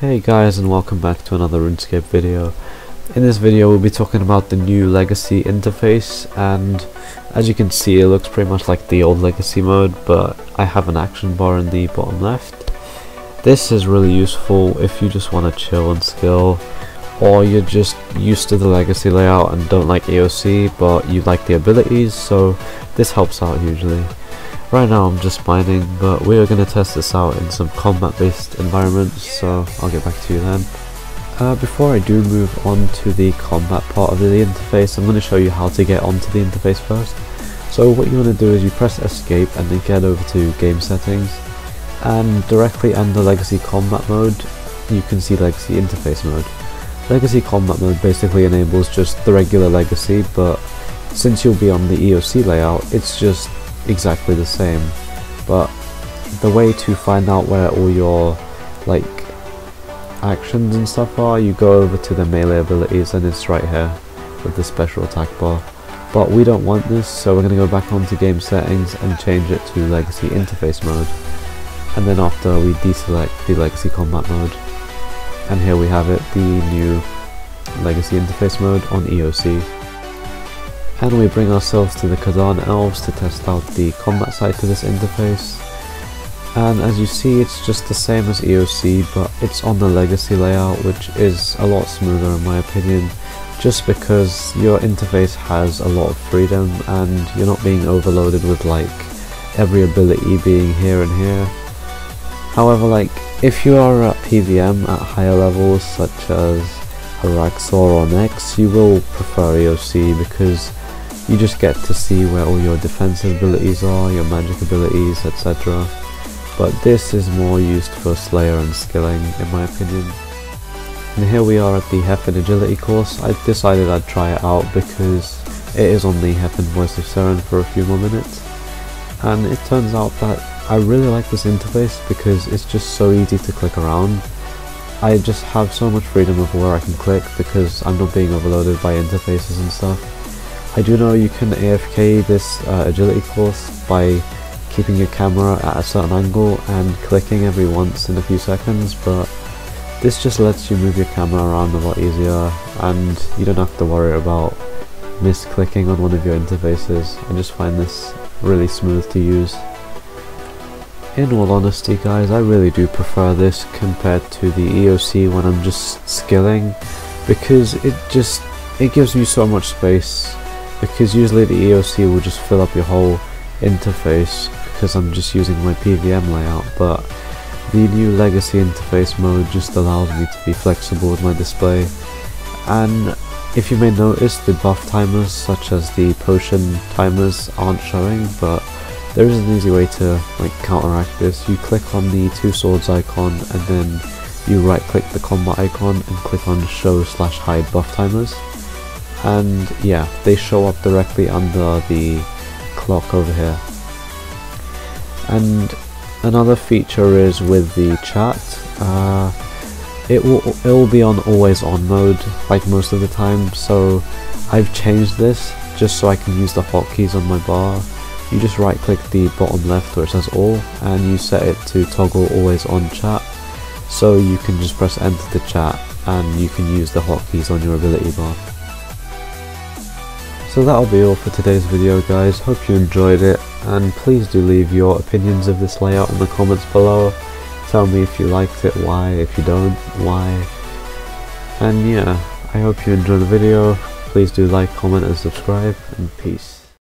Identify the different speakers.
Speaker 1: Hey guys, and welcome back to another RuneScape video. In this video we'll be talking about the new legacy interface, and as you can see it looks pretty much like the old legacy mode, but I have an action bar in the bottom left. This is really useful if you just want to chill and skill, or you're just used to the legacy layout and don't like EoC but you like the abilities, so this helps out hugely. Right now I'm just mining, but we are going to test this out in some combat based environments, so I'll get back to you then. Before I do move on to the combat part of the interface, I'm going to show you how to get onto the interface first. So what you want to do is you press escape and then get over to game settings, and directly under legacy combat mode you can see legacy interface mode. Legacy combat mode basically enables just the regular legacy, but since you'll be on the EoC layout it's just exactly the same. But the way to find out where all your actions and stuff are, you go over to the melee abilities and it's right here with the special attack bar. But we don't want this, so we're going to go back onto game settings and change it to legacy interface mode, and then after we deselect the legacy combat mode, and here we have it, the new legacy interface mode on EoC. And we bring ourselves to the Kadan Elves to test out the combat side to this interface. And as you see, it's just the same as EoC, but it's on the legacy layout, which is a lot smoother in my opinion, just because your interface has a lot of freedom and you're not being overloaded with every ability being here and here. However, if you are at PVM at higher levels such as Araxor or Nex, you will prefer EoC because you just get to see where all your defensive abilities are, your magic abilities, etc. But this is more used for Slayer and skilling in my opinion. And here we are at the Heffen Agility course. I decided I'd try it out because it is on the Heffen Voice of Seren for a few more minutes. And it turns out that I really like this interface because it's just so easy to click around. I just have so much freedom of where I can click because I'm not being overloaded by interfaces and stuff. I do know you can AFK this agility course by keeping your camera at a certain angle and clicking every once in a few seconds, but this just lets you move your camera around a lot easier and you don't have to worry about misclicking on one of your interfaces. I just find this really smooth to use. In all honesty guys, I really do prefer this compared to the EoC when I'm just skilling, because it gives me so much space, because usually the EoC will just fill up your whole interface because I'm just using my PVM layout, but the new legacy interface mode just allows me to be flexible with my display. And if you may notice, the buff timers such as the potion timers aren't showing, but there is an easy way to counteract this. You click on the two swords icon and then you right click the combat icon and click on show/hide buff timers, and yeah, they show up directly under the clock over here. And another feature is with the chat, it will be on always on mode like most of the time, so I've changed this just so I can use the hotkeys on my bar. You just right click the bottom left where it says all and you set it to toggle always on chat, so you can just press enter to chat and you can use the hotkeys on your ability bar. So that'll be all for today's video guys, hope you enjoyed it, and please do leave your opinions of this layout in the comments below. Tell me if you liked it, why, if you don't, why. And yeah, I hope you enjoyed the video. Please do like, comment and subscribe, and peace.